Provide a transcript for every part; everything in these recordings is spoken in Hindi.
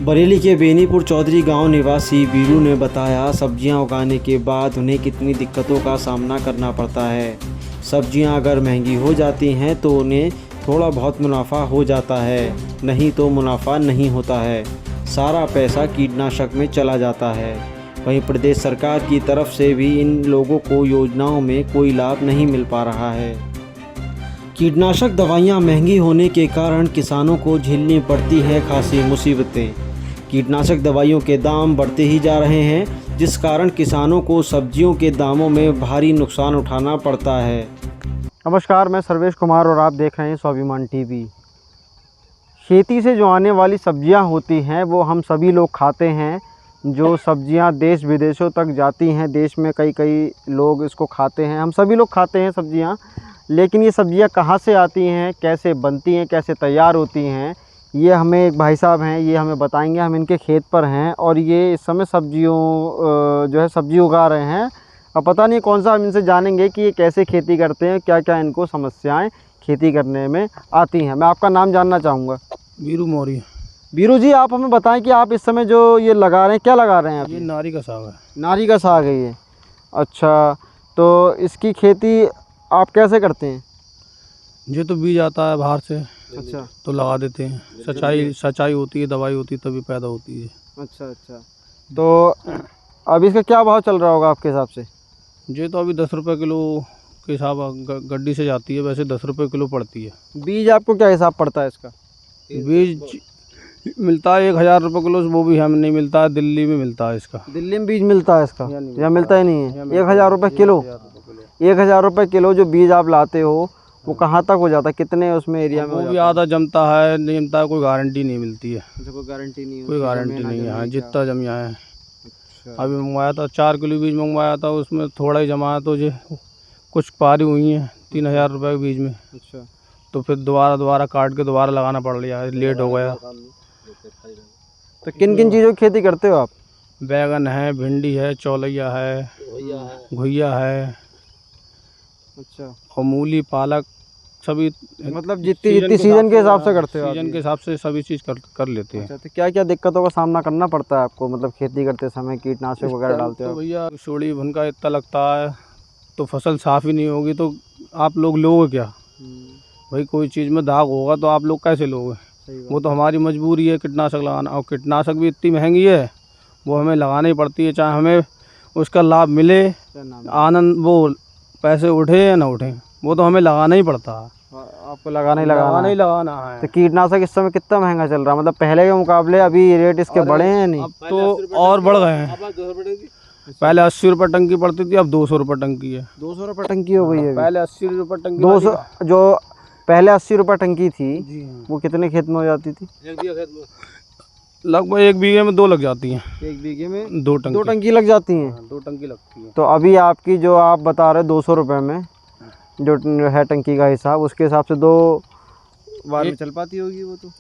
बरेली के बेनीपुर चौधरी गांव निवासी बीरू ने बताया, सब्जियां उगाने के बाद उन्हें कितनी दिक्कतों का सामना करना पड़ता है। सब्जियां अगर महंगी हो जाती हैं तो उन्हें थोड़ा बहुत मुनाफा हो जाता है, नहीं तो मुनाफा नहीं होता है। सारा पैसा कीटनाशक में चला जाता है। वहीं प्रदेश सरकार की तरफ से भी इन लोगों को योजनाओं में कोई लाभ नहीं मिल पा रहा है। कीटनाशक दवाइयाँ महंगी होने के कारण किसानों को झेलनी पड़ती है खासी मुसीबतें। कीटनाशक दवाइयों के दाम बढ़ते ही जा रहे हैं, जिस कारण किसानों को सब्जियों के दामों में भारी नुकसान उठाना पड़ता है। नमस्कार, मैं सर्वेश कुमार और आप देख रहे हैं स्वाभिमान टीवी। खेती से जो आने वाली सब्जियां होती हैं वो हम सभी लोग खाते हैं। जो सब्जियां देश विदेशों तक जाती हैं, देश में कई लोग इसको खाते हैं। हम सभी लोग खाते हैं सब्जियां, लेकिन ये सब्जियां कहाँ से आती हैं, कैसे बनती हैं, कैसे तैयार होती हैं, ये हमें एक भाई साहब हैं, ये हमें बताएंगे। हम इनके खेत पर हैं और ये इस समय सब्जी उगा रहे हैं। अब पता नहीं कौन सा, हम इनसे जानेंगे कि ये कैसे खेती करते हैं, क्या क्या इनको समस्याएं खेती करने में आती हैं। मैं आपका नाम जानना चाहूँगा। बीरू मौर्य। बीरू जी, आप हमें बताएं कि आप इस समय जो ये लगा रहे हैं, क्या लगा रहे हैं आप? ये नारी का साग है। नारी का साग है ये। अच्छा, तो इसकी खेती आप कैसे करते हैं? ये तो बीज आता है बाहर से, अच्छा, तो लगा देते हैं। सच्चाई होती है, दवाई होती है, तभी पैदा होती है। अच्छा। तो अब इसका क्या भाव चल रहा होगा आपके हिसाब से? ये तो अभी 10 रुपये किलो के हिसाब गड्डी से जाती है, वैसे 10 रुपये किलो पड़ती है। बीज आपको क्या हिसाब पड़ता है इसका? बीज मिलता है 1000 रुपये किलो, वो भी हमें नहीं मिलता है, दिल्ली में मिलता है इसका। दिल्ली में बीज मिलता है इसका या मिलता ही नहीं है? 1000 रुपये किलो। 1000 रुपये किलो जो बीज आप लाते हो वो कहाँ तक हो जाता है, कितने उसमें एरिया में? वो भी आधा जमता है, नहीं जमता है, कोई गारंटी नहीं मिलती है। कोई गारंटी नहीं? कोई गारंटी नहीं है, जितना जमिया है। अच्छा। अभी मंगवाया था 4 किलो बीज मंगवाया था, उसमें थोड़ा ही जमा है, तो जो कुछ पारी हुई हैं 3000 रुपये के बीज में। अच्छा। तो फिर दोबारा काट के दोबारा लगाना पड़ लिया, लेट हो गया। तो किन किन चीज़ों की खेती करते हो आप? बैगन है, भिंडी है, चौलैया है, घुइया है। अच्छा। और मूली, पालक, सभी मतलब जितनी सीजन के हिसाब से करते हो? सीजन के हिसाब से सभी चीज़ कर लेते हैं। अच्छा, तो क्या क्या दिक्कतों का सामना करना पड़ता है आपको, मतलब खेती करते समय कीटनाशक वगैरह डालते हो? तो भैया सोड़ी भुनका इतना लगता है, तो फसल साफ़ ही नहीं होगी तो आप लोग लोगे क्या? भाई कोई चीज़ में दाग होगा तो आप लोग कैसे लोगे? वो तो हमारी मजबूरी है कीटनाशक लगाना, और कीटनाशक भी इतनी महंगी है, वो हमें लगानी पड़ती है, चाहे हमें उसका लाभ मिले, आनंद, वो पैसे उठे या ना उठे, वो तो हमें लगाना ही पड़ता है। आपको लगाना ही लगाना है। तो कीटनाशक इस समय कितना महंगा चल रहा है, मतलब पहले के मुकाबले अभी रेट इसके बढ़े हैं नहीं? अब तो और बढ़ गए हैं। पहले 80 रुपये टंकी पड़ती थी, अब 200 रुपये टंकी है। 200 रुपये टंकी हो गई है? पहले 80 रुपये टंकी। 200 जो पहले 80 रुपये टंकी थी, वो कितने खेत में हो जाती थी? लगभग 1 बीघे में 2 लग जाती हैं। 1 बीघे में 2 टंकी लग जाती हैं? 2 टंकी लगती है। तो अभी आपकी जो आप बता रहे 200 रुपये में जो है टंकी का हिसाब, उसके हिसाब से 2 बार में चल पाती होगी वो? तो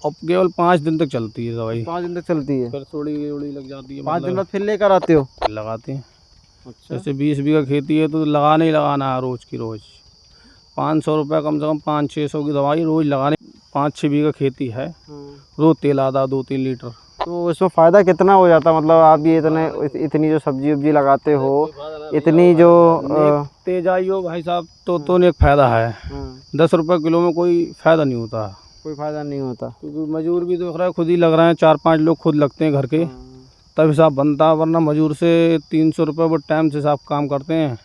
अब केवल 5 दिन तक चलती है दवाई। 5 दिन तक चलती है? फिर थोड़ी उड़ी लग जाती है। 5 दिन बाद फिर लेकर आते हो? लगाते हैं। अच्छा। जैसे 20 बीघा खेती है तो लगाना ही लगाना है, रोज़ की रोज़ 500 रुपये, कम से कम 500-600 की दवाई रोज़ लगाने। 5-6 बीघा खेती है, रोज़ तेल आता 2-3 लीटर। तो इसमें फ़ायदा कितना हो जाता, मतलब आप ये इतनी जो सब्जी उब्जी लगाते हो, इतनी जो तेज आई हो भाई साहब, तो एक फ़ायदा है। 10 रुपये किलो में कोई फ़ायदा नहीं होता। कोई फ़ायदा नहीं होता, क्योंकि मजदूर भी देख रहे हैं, खुद ही लग रहे हैं, 4-5 लोग खुद लगते हैं घर के, तब हिसाब बनता है। वरना मजदूर से 300 रुपये वो टाइम से हिसाब काम करते हैं,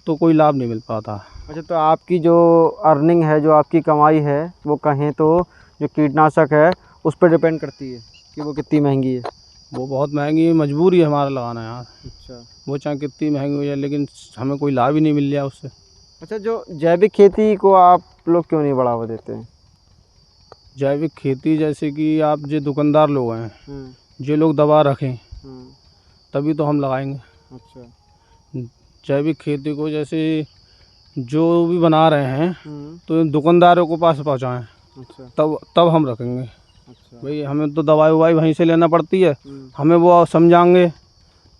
तो कोई लाभ नहीं मिल पाता। अच्छा, तो आपकी जो अर्निंग है, जो आपकी कमाई है, वो कहें तो जो कीटनाशक है उस पर डिपेंड करती है कि वो कितनी महंगी है? वो बहुत महंगी है, मजबूरी है हमारा लगाना यार। अच्छा। वो चाहे कितनी महंगी हो जाए, लेकिन हमें कोई लाभ ही नहीं मिल रहा उससे। अच्छा, जो जैविक खेती को आप लोग क्यों नहीं बढ़ावा देते हैं? जैविक खेती जैसे कि आप जो दुकानदार लोग हैं, जो लोग दवा रखें, तभी तो हम लगाएंगे। अच्छा। जैविक खेती को जैसे जो भी बना रहे हैं तो दुकानदारों को पास पहुँचाएँ। अच्छा। तब हम रखेंगे। अच्छा। भाई हमें तो दवाई ववाई वहीं से लेना पड़ती है, हमें वो समझाएंगे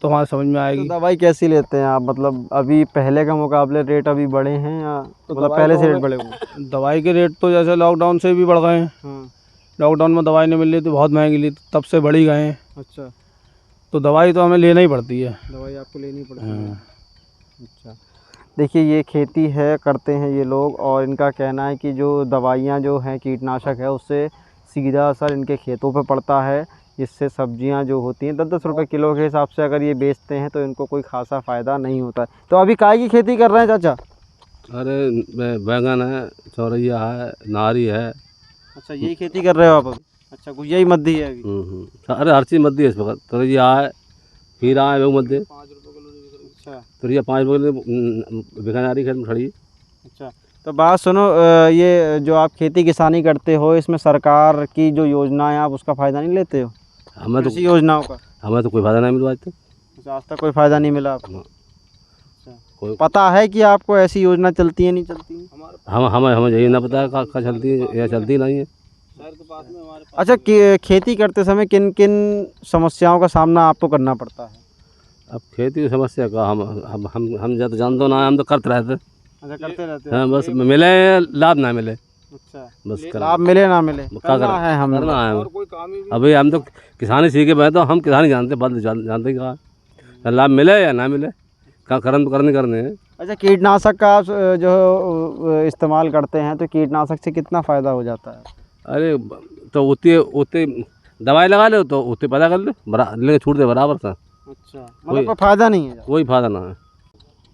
तो हमारे समझ में आएगी। तो दवाई कैसी लेते हैं आप, मतलब अभी पहले के मुकाबले रेट अभी बढ़े हैं या तो मतलब पहले से रेट बढ़े हुए? दवाई के रेट तो जैसे लॉकडाउन से भी बढ़ गए हैं। लॉकडाउन में दवाई नहीं मिल रही थी, बहुत महंगी ली, तब से बढ़ी गए हैं। अच्छा, तो दवाई तो हमें लेना ही पड़ती है। दवाई आपको लेनी पड़ती है। हाँ। अच्छा, देखिए ये खेती है करते हैं ये लोग, और इनका कहना है कि जो दवाइयाँ जो हैं कीटनाशक है उससे सीधा असर इनके खेतों पे पड़ता है, जिससे सब्जियां जो होती हैं 10-10 रुपये किलो के हिसाब से अगर ये बेचते हैं तो इनको कोई खासा फ़ायदा नहीं होता है। तो अभी काय की खेती कर रहे हैं चाचा? अरे बैंगन है, चौरैया है, नारी है। अच्छा, यही खेती कर रहे हो आप अभी? अच्छा, गुजिया ही मद्दी है अभी? अरे हर चीज़ मध्य है इस वक्त। चौरैया है, खीरा है, वो मध्य। अच्छा चौरैया 5 रुपये बिका नारी खेत में खड़ी। अच्छा, तो बात सुनो, ये जो आप खेती किसानी करते हो इसमें सरकार की जो योजना है आप उसका फ़ायदा नहीं लेते हो? हमें कृषि योजनाओं का? तो कोई फायदा नहीं मिला आज तक। अच्छा, आज तक कोई फ़ायदा नहीं मिला आपको? हाँ। अच्छा, कोई पता है कि आपको ऐसी योजना चलती है नहीं चलती है? हमें यही ना पता है का चलती है या चलती नहीं है। अच्छा, खेती करते समय किन किन समस्याओं का सामना आपको करना पड़ता है? अब खेती की समस्या का हम ज़्यादा जानते ना, हम तो करते रहते। अच्छा, करते रहते हो? हाँ, बस मिले लाभ ना मिले, अच्छा, बस लाभ मिले ना मिले क्या करना है हमें। करना है। और कोई काम ही अभी हम तो किसानी सीखे बैठे, तो हम किसानी जानते, बाद जानते कहा लाभ मिले या ना मिले, क्या करने हैं। अच्छा, कीटनाशक का आप जो इस्तेमाल करते हैं तो कीटनाशक से कितना फ़ायदा हो जाता है? अरे तो उतने दवाई लगा लो तो उतने पैदा कर लो, लेकिन छूट दे बराबर सा, अच्छा, मतलब कोई फ़ायदा नहीं है? कोई फायदा ना है।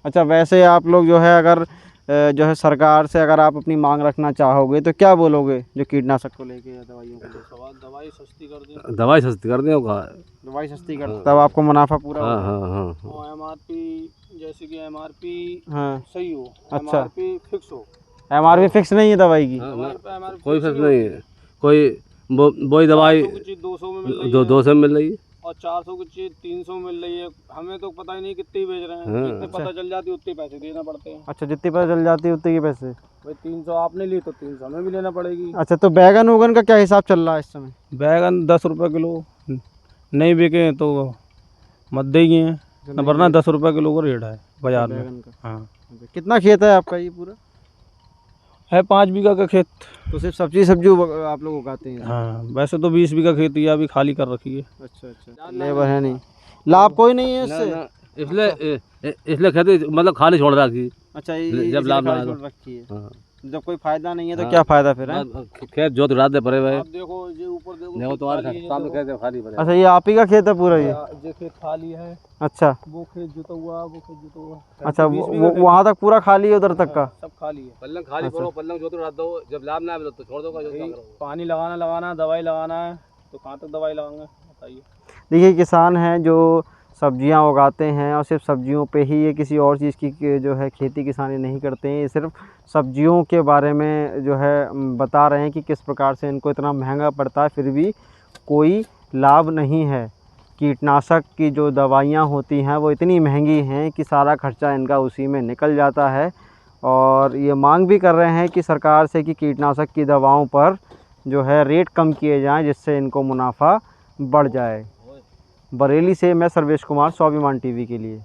अच्छा, वैसे आप लोग जो है अगर जो है सरकार से अगर आप अपनी मांग रखना चाहोगे तो क्या बोलोगे जो कीटनाशक को लेके या दवाइयों को लेके? दवाई सस्ती कर दें। दवाई सस्ती कर दें कहा। दवाई सस्ती कर तब आपको मुनाफा पूरा हाँ होगा। हाँ हाँ और एमआरपी, जैसे कि एमआरपी हाँ, सही हो, अच्छा। एमआरपी फिक्स हो। एमआरपी फिक्स नहीं है दवाई की? हाँ, हमारे पे एमआरपी कोई फर्क नहीं है। कोई वही दवाई 400 की चीज़ 200 में मिल रही है, 200 में मिल रही है। और 400 की चीज़ 300 में मिल रही है। हमें तो पता ही नहीं कितनी बेच रहे हैं। हाँ। जितने पता चल जाती है उतने पैसे देना पड़ते हैं। अच्छा, जितनी पता चल जाती है उतने के पैसे? भाई 300 आपने ली तो 300 हमें भी लेना पड़ेगी। अच्छा, तो बैगन वगन का क्या हिसाब चल रहा है इस समय? बैगन 10 रुपये किलो नहीं बिके तो मत देंगे, वरना 10 रुपये किलो का रेट है बाजार में। बैगन का? हाँ, अच्छा, कितना खेत है आपका ये पूरा? है 5 बीघा का खेत। तो सिर्फ सब्जी आप लोग उगाते हैं? हाँ, वैसे तो 20 बीघा खेती है, अभी खाली कर रखी है। अच्छा अच्छा, लेबर है नहीं, लाभ कोई नहीं है इससे? इसलिए खेती मतलब खाली छोड़ रखी। अच्छा, जब लाभ ना छोड़ रखी है, हाँ। जब कोई फायदा नहीं है तो हाँ। क्या फायदा फिर है? खेत जोत उड़ा दे पड़े भाई। आप देखो ये ऊपर देखो तो सामने खेत खाली पड़े। अच्छा, ये आप ही का खेत है पूरा ये? ये खेत खाली है, अच्छा वो खेत जुता हुआ, वो खेत जुता हुआ। अच्छा, वहाँ तक पूरा खाली है उधर तक का? सब खाली है। पल्लंग खाली पड़ो, पल्लंग जोत उड़ा दो, जब लाभ ना मिले तो छोड़ दो। पानी लगाना दवाई लगाना है, तो कहाँ तक दवाई लगाएंगे बताइए। देखिए, किसान हैं जो सब्जियां उगाते हैं और सिर्फ सब्जियों पे ही, ये किसी और चीज़ की जो है खेती किसानी नहीं करते हैं, ये सिर्फ सब्जियों के बारे में जो है बता रहे हैं कि किस प्रकार से इनको इतना महंगा पड़ता है फिर भी कोई लाभ नहीं है। कीटनाशक की जो दवाइयाँ होती हैं वो इतनी महंगी हैं कि सारा खर्चा इनका उसी में निकल जाता है, और ये मांग भी कर रहे हैं कि सरकार से कि कीटनाशक की दवाओं पर जो है रेट कम किए जाएं, जिससे इनको मुनाफा बढ़ जाए। बरेली से मैं सर्वेश कुमार, स्वाभिमान टीवी के लिए।